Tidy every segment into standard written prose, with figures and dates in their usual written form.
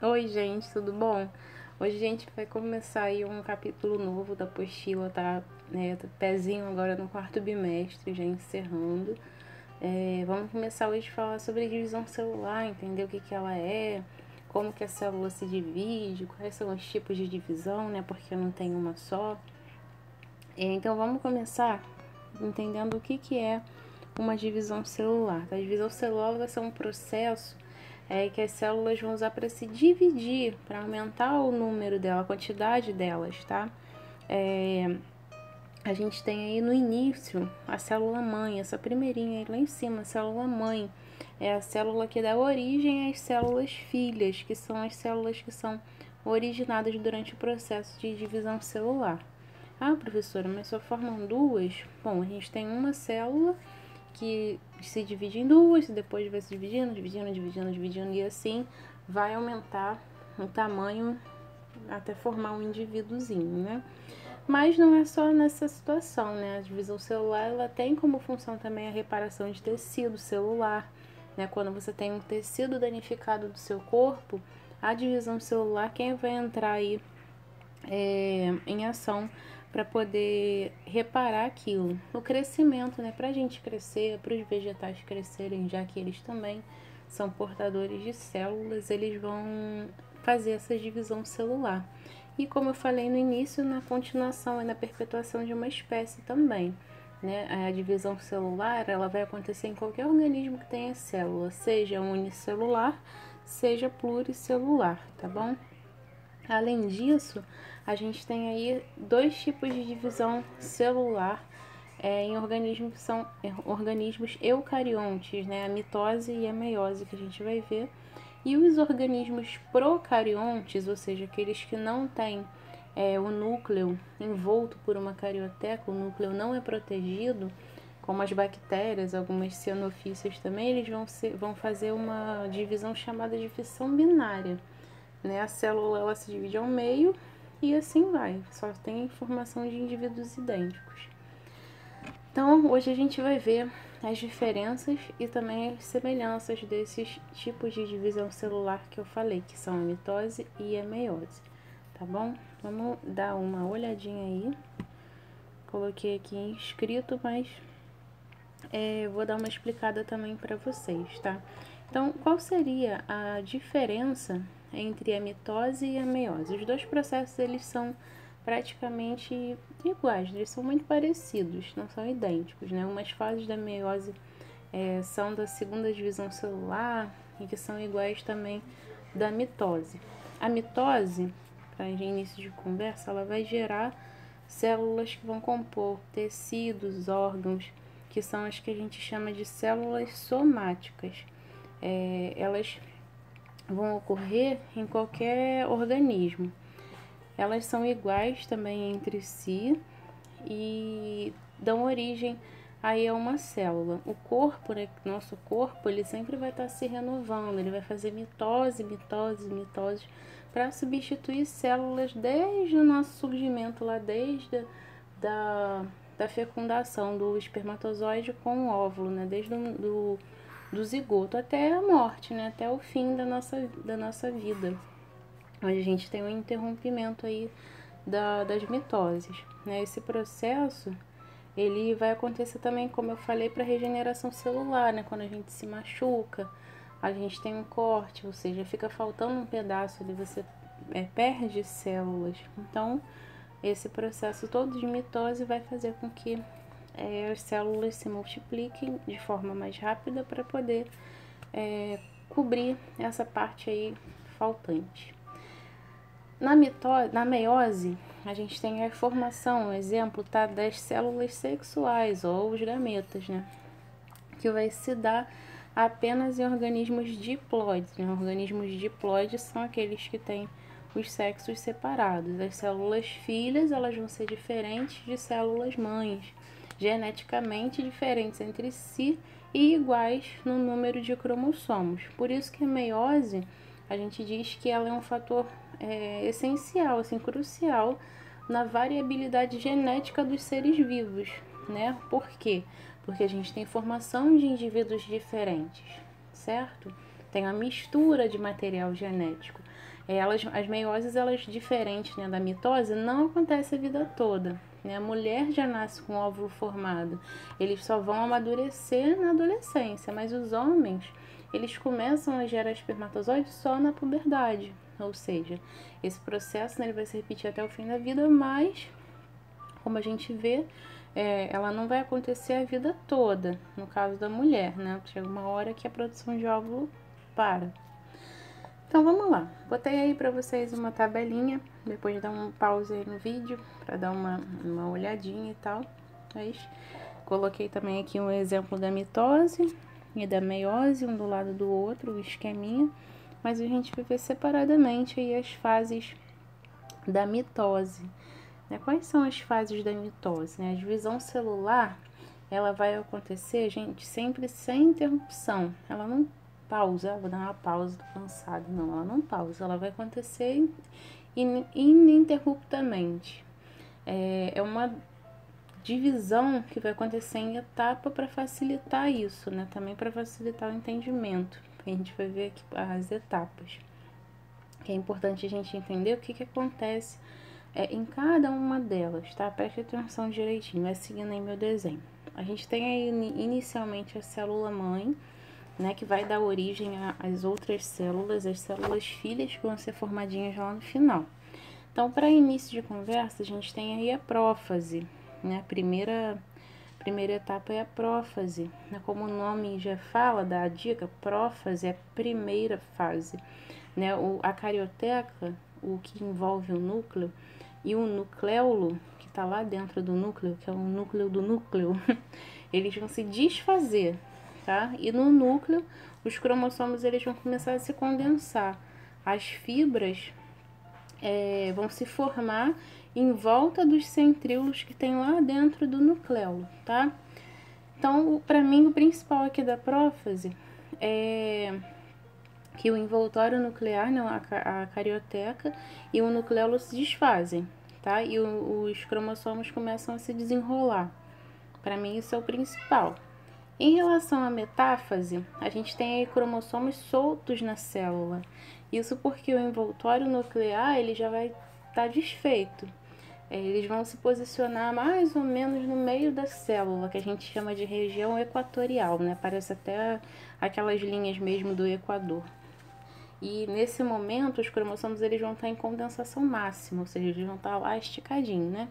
Oi, gente, tudo bom? Hoje a gente vai começar aí um capítulo novo da apostila, tá? Tá pezinho agora no quarto bimestre, já encerrando. Vamos começar hoje a falar sobre a divisão celular, entender o que que ela é, como que a célula se divide, quais são os tipos de divisão, né? Porque não tem uma só. Então vamos começar entendendo o que que é uma divisão celular. A divisão celular vai ser um processo que as células vão usar para se dividir, para aumentar o número dela, a quantidade delas, tá? A gente tem aí no início a célula mãe, essa primeirinha aí lá em cima, a célula mãe. É a célula que dá origem às células filhas, que são as células que são originadas durante o processo de divisão celular. Ah, professora, mas só formam duas? Bom, a gente tem uma célula que se divide em duas, e depois vai se dividindo, e assim vai aumentar o tamanho até formar um indivíduozinho, né? Mas não é só nessa situação, né? A divisão celular, ela tem como função também a reparação de tecido celular, né? Quando você tem um tecido danificado do seu corpo, a divisão celular, quem vai entrar aí em ação para poder reparar aquilo. O crescimento, né? Para a gente crescer, para os vegetais crescerem, já que eles também são portadores de células, eles vão fazer essa divisão celular. E como eu falei no início, na continuação e na perpetuação de uma espécie também. Né? A divisão celular, ela vai acontecer em qualquer organismo que tenha célula, seja unicelular, seja pluricelular, tá bom? Além disso, a gente tem aí dois tipos de divisão celular em organismos que são organismos eucariontes, né? A mitose e a meiose que a gente vai ver. E os organismos procariontes, ou seja, aqueles que não têm o núcleo envolto por uma carioteca, o núcleo não é protegido, como as bactérias, algumas cianofícias também, eles vão fazer uma divisão chamada de fissão binária. Né? A célula ela se divide ao meio e assim vai, só tem informação de indivíduos idênticos. Então, hoje a gente vai ver as diferenças e também as semelhanças desses tipos de divisão celular que eu falei, que são a mitose e a meiose, tá bom? Vamos dar uma olhadinha aí. Coloquei aqui em escrito, mas vou dar uma explicada também para vocês, tá? Então, qual seria a diferença entre a mitose e a meiose? Os dois processos, eles são praticamente iguais, eles são muito parecidos, não são idênticos, né? Umas fases da meiose são da segunda divisão celular e que são iguais também da mitose. A mitose, para início de conversa, ela vai gerar células que vão compor tecidos, órgãos, que são as que a gente chama de células somáticas. Elas vão ocorrer em qualquer organismo. Elas são iguais também entre si e dão origem aí a uma célula. O corpo, né, nosso corpo, ele sempre vai estar se renovando, ele vai fazer mitose para substituir células desde o nosso surgimento lá, desde da fecundação do espermatozoide com o óvulo, né, desde do zigoto até a morte, né, até o fim da nossa vida, onde a gente tem um interrompimento aí das mitoses, né? Esse processo ele vai acontecer também, como eu falei, para regeneração celular, né? Quando a gente se machuca, a gente tem um corte, ou seja, fica faltando um pedaço ali, você perde células. Então, esse processo todo de mitose vai fazer com que as células se multipliquem de forma mais rápida para poder cobrir essa parte aí faltante. Na meiose, a gente tem a formação, um exemplo, tá, das células sexuais ou os gametas, né? Que vai se dar apenas em organismos diploides. Né? Organismos diploides são aqueles que têm os sexos separados. As células filhas, elas vão ser diferentes de células mães, geneticamente diferentes entre si e iguais no número de cromossomos. Por isso que a meiose, a gente diz que ela é um fator essencial, assim, crucial na variabilidade genética dos seres vivos, né? Por quê? Porque a gente tem formação de indivíduos diferentes, certo? Tem a mistura de material genético. As meioses, elas diferentes, né, da mitose, não acontece a vida toda. Né? A mulher já nasce com o óvulo formado, eles só vão amadurecer na adolescência, mas os homens, eles começam a gerar espermatozoides só na puberdade, ou seja, esse processo, né, ele vai se repetir até o fim da vida, mas, como a gente vê, ela não vai acontecer a vida toda, no caso da mulher, né? Chega uma hora que a produção de óvulo para. Então vamos lá, botei aí pra vocês uma tabelinha, depois dá um pause aí no vídeo, pra dar uma olhadinha e tal. Mas coloquei também aqui um exemplo da mitose e da meiose, um do lado do outro, o esqueminha. Mas a gente vai ver separadamente aí as fases da mitose. Né? Quais são as fases da mitose? Né? A divisão celular, ela vai acontecer, gente, sempre sem interrupção. Ela não pausa, vou dar uma pausa, tô cansada. Não, ela não pausa, ela vai acontecer ininterruptamente. É uma divisão que vai acontecer em etapa para facilitar isso, né? Também para facilitar o entendimento. A gente vai ver aqui as etapas. Que é importante a gente entender o que acontece em cada uma delas, tá? Preste atenção direitinho, vai seguindo aí meu desenho. A gente tem aí inicialmente a célula mãe, né, que vai dar origem às outras células, as células filhas que vão ser formadinhas lá no final. Então, para início de conversa, a gente tem aí a prófase, né? A primeira etapa é a prófase, né? Como o nome já fala, dá a dica, prófase é a primeira fase, né? A carioteca, o que envolve o núcleo, e o nucleolo, que está lá dentro do núcleo, que é o núcleo do núcleo, eles vão se desfazer, tá? E no núcleo, os cromossomos eles vão começar a se condensar. As fibras vão se formar em volta dos centríolos que tem lá dentro do nucleolo, tá? Então, para mim, o principal aqui da prófase é que o envoltório nuclear, não, a carioteca e o nucleolo se desfazem, tá? E os cromossomos começam a se desenrolar. Para mim, isso é o principal. Em relação à metáfase, a gente tem aí cromossomos soltos na célula. Isso porque o envoltório nuclear ele já vai estar desfeito. Eles vão se posicionar mais ou menos no meio da célula, que a gente chama de região equatorial, né? Parece até aquelas linhas mesmo do Equador. E nesse momento os cromossomos eles vão estar em condensação máxima, ou seja, eles vão estar lá esticadinhos, né?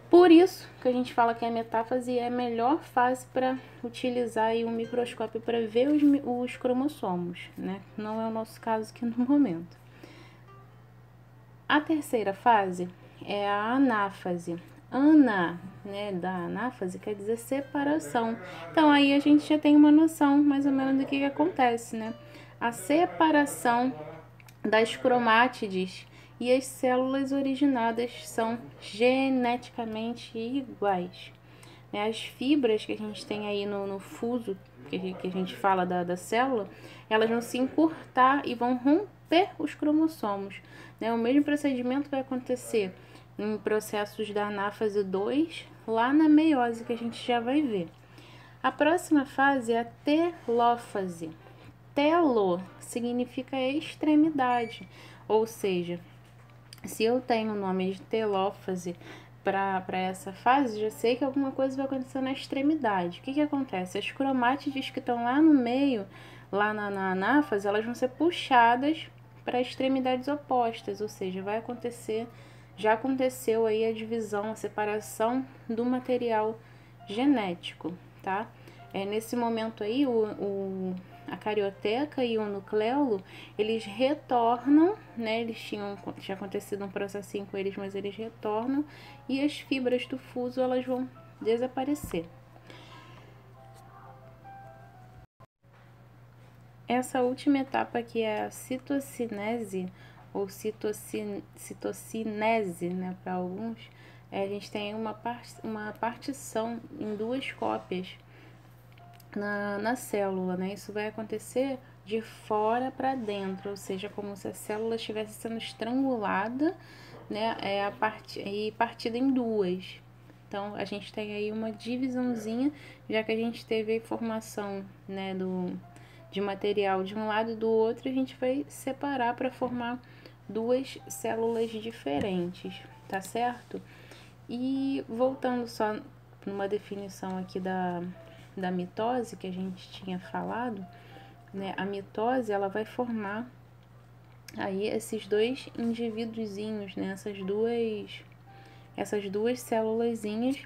Por isso que a gente fala que a metáfase é a melhor fase para utilizar aí um microscópio para ver os cromossomos, né? Não é o nosso caso aqui no momento. A terceira fase é a anáfase. Ana, né, da anáfase quer dizer separação. Então aí a gente já tem uma noção mais ou menos do que acontece, né? A separação das cromátides e as células originadas são geneticamente iguais. As fibras que a gente tem aí no fuso, que a gente fala da célula, elas vão se encurtar e vão romper os cromossomos. O mesmo procedimento vai acontecer em processos da anáfase 2, lá na meiose, que a gente já vai ver. A próxima fase é a telófase. Telo significa extremidade, ou seja, se eu tenho o nome de telófase para essa fase, já sei que alguma coisa vai acontecer na extremidade. O que acontece? As cromátides que estão lá no meio, lá na anáfase, elas vão ser puxadas para extremidades opostas, ou seja, vai acontecer, já aconteceu aí a divisão, a separação do material genético, tá? Nesse momento aí, a carioteca e o nucleolo, eles retornam, né? Eles tinha acontecido um processinho com eles, mas eles retornam e as fibras do fuso, elas vão desaparecer. Essa última etapa aqui é a citocinese, ou citocinese, né, para alguns, a gente tem uma partição em duas cópias na célula, né? Isso vai acontecer de fora para dentro, ou seja, como se a célula estivesse sendo estrangulada, né? E partida em duas. Então, a gente tem aí uma divisãozinha, já que a gente teve a informação, né, de material de um lado e do outro, a gente vai separar para formar duas células diferentes, tá certo? E voltando só numa definição aqui da mitose que a gente tinha falado, né? A mitose, ela vai formar aí esses dois indivíduozinhos, né? Essas duas célulazinhas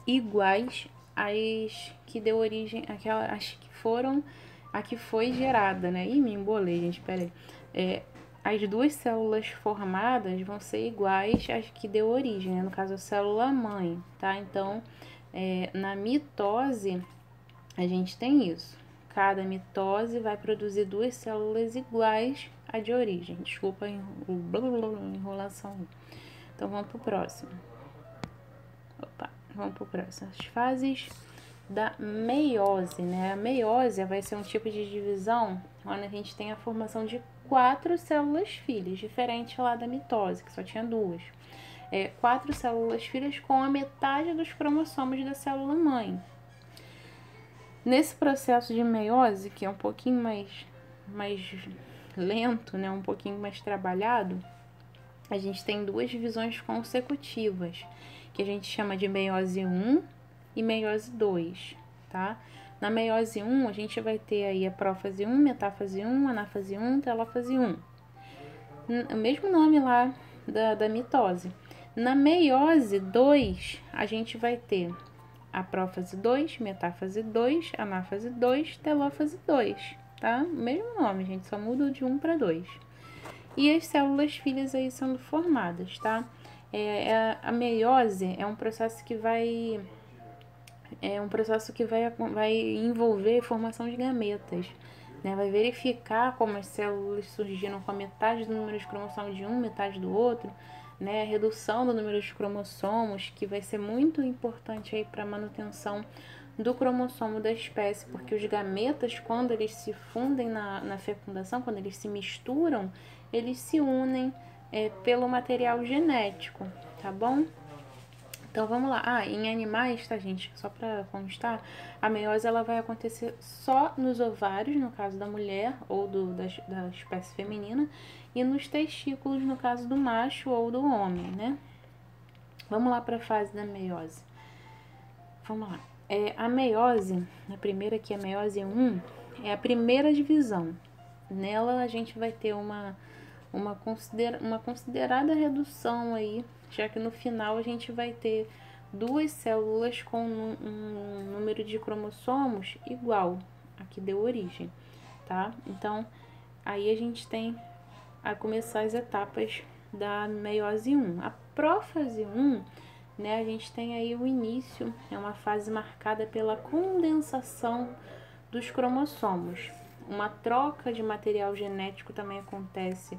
iguais às que deu origem, as que foram, a que foi gerada, né? Ih, me embolei, gente, peraí. As duas células formadas vão ser iguais às que deu origem, né? No caso, a célula-mãe, tá? Então, na mitose, a gente tem isso. Cada mitose vai produzir duas células iguais à de origem. Desculpa a enrolação. Então, vamos pro próximo. Vamos pro próximo. As fases da meiose, né? A meiose vai ser um tipo de divisão onde a gente tem a formação de 4 células filhas, diferente lá da mitose, que só tinha 2. 4 células filhas com a metade dos cromossomos da célula mãe. Nesse processo de meiose, que é um pouquinho mais lento, né? Um pouquinho mais trabalhado, a gente tem 2 divisões consecutivas, que a gente chama de meiose 1 e meiose 2, tá? Na meiose 1, a gente vai ter aí a prófase 1, metáfase 1, anáfase 1, telófase 1. O mesmo nome lá da mitose. Na meiose 2, a gente vai ter a prófase 2, metáfase 2, anáfase 2, telófase 2, tá? Mesmo nome, gente, só muda de 1 para 2. E as células filhas aí sendo formadas, tá? A meiose é um processo que vai envolver a formação de gametas, né? Vai verificar como as células surgiram com a metade do número de cromossomos de um, metade do outro, né? A redução do número de cromossomos, que vai ser muito importante aí para a manutenção do cromossomo da espécie, porque os gametas, quando eles se fundem na fecundação, quando eles se misturam, eles se unem pelo material genético, tá bom? Então vamos lá. Em animais, tá, gente? Só para constar, a meiose ela vai acontecer só nos ovários, no caso da mulher ou da espécie feminina, e nos testículos, no caso do macho ou do homem, né? Vamos lá para a fase da meiose. Vamos lá. A meiose, a primeira aqui, a meiose 1, é a primeira divisão. Nela a gente vai ter uma considerada redução aí, já que no final a gente vai ter duas células com um número de cromossomos igual a que deu origem, tá? Então, aí a gente tem a começar as etapas da meiose 1. A prófase 1, né, a gente tem aí o início, é uma fase marcada pela condensação dos cromossomos. Uma troca de material genético também acontece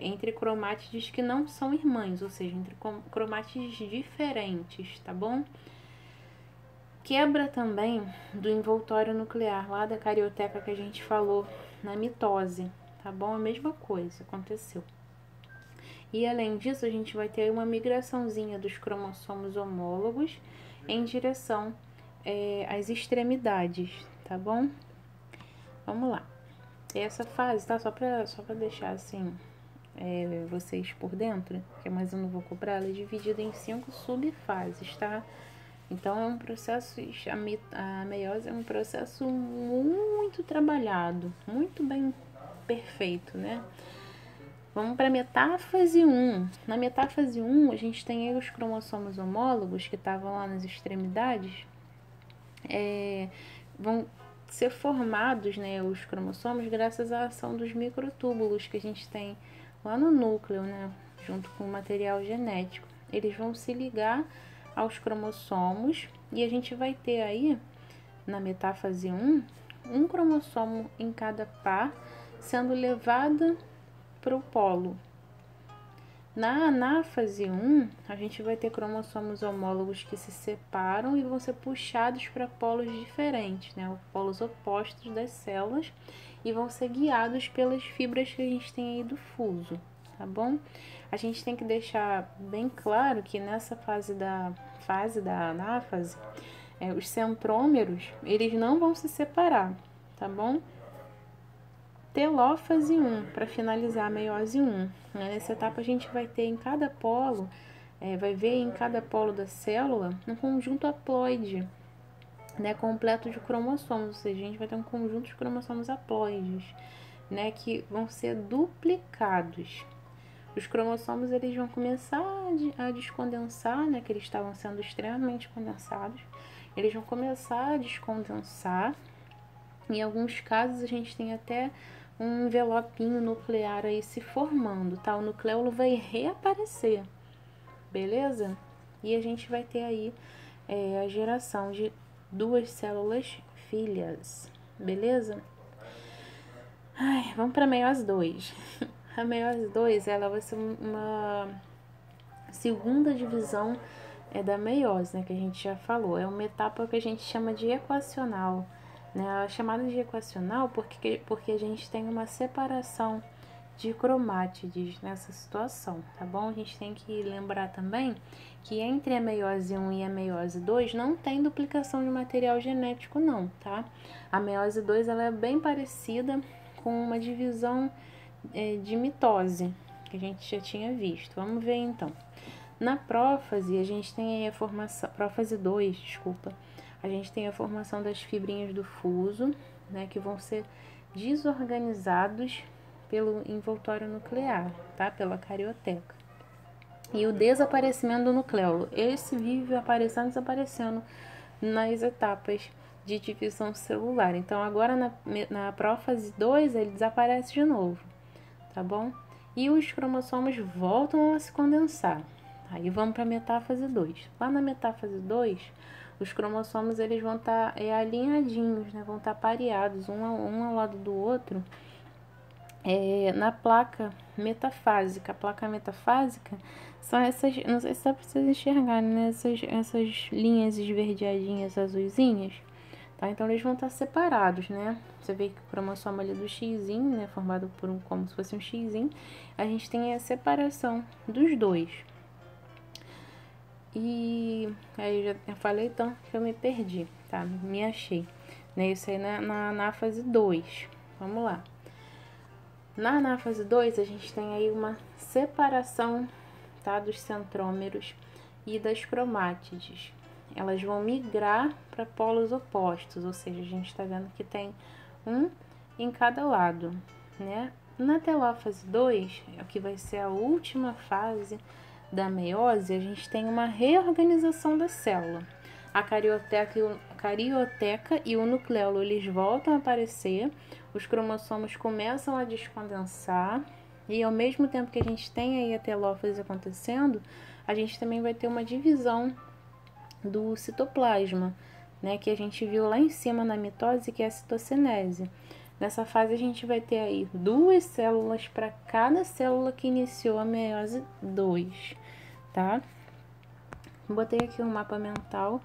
entre cromátides que não são irmãs, ou seja, entre cromátides diferentes, tá bom? Quebra também do envoltório nuclear lá da carioteca que a gente falou na mitose, tá bom? A mesma coisa aconteceu. E além disso, a gente vai ter uma migraçãozinha dos cromossomos homólogos em direção às extremidades, tá bom? Vamos lá. Essa fase, tá? Só pra deixar assim vocês por dentro, mas eu não vou cobrar, ela é dividida em 5 subfases, tá? Então é um processo, a meiose é um processo muito trabalhado, muito bem perfeito, né? Vamos para a metáfase 1. Na metáfase 1, a gente tem aí os cromossomos homólogos que estavam lá nas extremidades, vão ser formados, né, os cromossomos, graças à ação dos microtúbulos que a gente tem lá no núcleo, né, junto com o material genético. Eles vão se ligar aos cromossomos e a gente vai ter aí, na metáfase 1, um cromossomo em cada par sendo levado para o polo. Na anáfase 1, a gente vai ter cromossomos homólogos que se separam e vão ser puxados para polos diferentes, né? Polos opostos das células, e vão ser guiados pelas fibras que a gente tem aí do fuso, tá bom? A gente tem que deixar bem claro que nessa fase da anáfase, os centrômeros, eles não vão se separar, tá bom? telófase 1, para finalizar a meiose 1. Nessa etapa a gente vai ter em cada polo, vai ver em cada polo da célula um conjunto haploide, né, completo de cromossomos, ou seja, a gente vai ter um conjunto de cromossomos haploides, né, que vão ser duplicados. Os cromossomos eles vão começar a descondensar, né, que eles estavam sendo extremamente condensados, eles vão começar a descondensar. Em alguns casos a gente tem até um envelopinho nuclear aí se formando, tá? O nucleolo vai reaparecer, beleza? E a gente vai ter aí a geração de 2 células filhas, beleza? Ai, vamos para a meiose 2. A meiose 2, ela vai ser uma segunda divisão da meiose, né, que a gente já falou. É uma etapa que a gente chama de equacional, né? Ela é chamada de equacional porque a gente tem uma separação de cromátides nessa situação, tá bom? A gente tem que lembrar também que entre a meiose 1 e a meiose 2 não tem duplicação de material genético não, tá? A meiose 2 ela é bem parecida com uma divisão de mitose, que a gente já tinha visto. Vamos ver então. Na prófase, a gente tem aí a formação, prófase 2, desculpa, a gente tem a formação das fibrinhas do fuso, né, que vão ser desorganizados pelo envoltório nuclear, tá? Pela carioteca. E o desaparecimento do nucleolo, esse vive aparecendo e desaparecendo nas etapas de divisão celular. Então, agora na prófase 2, ele desaparece de novo, tá bom? E os cromossomos voltam a se condensar. Aí vamos para a metáfase 2. Lá na metáfase 2, os cromossomos eles vão estar alinhadinhos, né? Vão estar pareados, um ao lado do outro, na placa metafásica. A placa metafásica são essas, não sei se dá para vocês enxergarem, né? Essas linhas esverdeadinhas, azuisinhas. Tá? Então, eles vão estar separados, né? Você vê que o cromossomo ali do xizinho, né? Formado por como se fosse um xizinho. A gente tem a separação dos dois. E aí eu já falei tanto que eu me perdi, tá? Me achei. Né? Isso aí na fase 2. Vamos lá. Na fase 2, a gente tem aí uma separação, tá? Dos centrômeros e das cromátides. Elas vão migrar para polos opostos, ou seja, a gente está vendo que tem um em cada lado, né? Na telófase 2, que vai ser a última fase da meiose, a gente tem uma reorganização da célula. A carioteca e o nucleolo, eles voltam a aparecer, os cromossomos começam a descondensar, e ao mesmo tempo que a gente tem aí a telófase acontecendo, a gente também vai ter uma divisão do citoplasma, né, que a gente viu lá em cima na mitose, que é a citocinese. Nessa fase a gente vai ter aí 2 células para cada célula que iniciou a meiose 2, tá? Botei aqui um mapa mental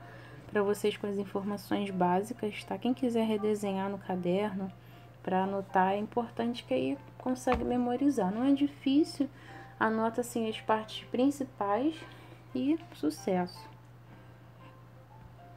para vocês com as informações básicas, tá? Quem quiser redesenhar no caderno para anotar, é importante que aí consegue memorizar. Não é difícil, anota assim as partes principais e sucesso!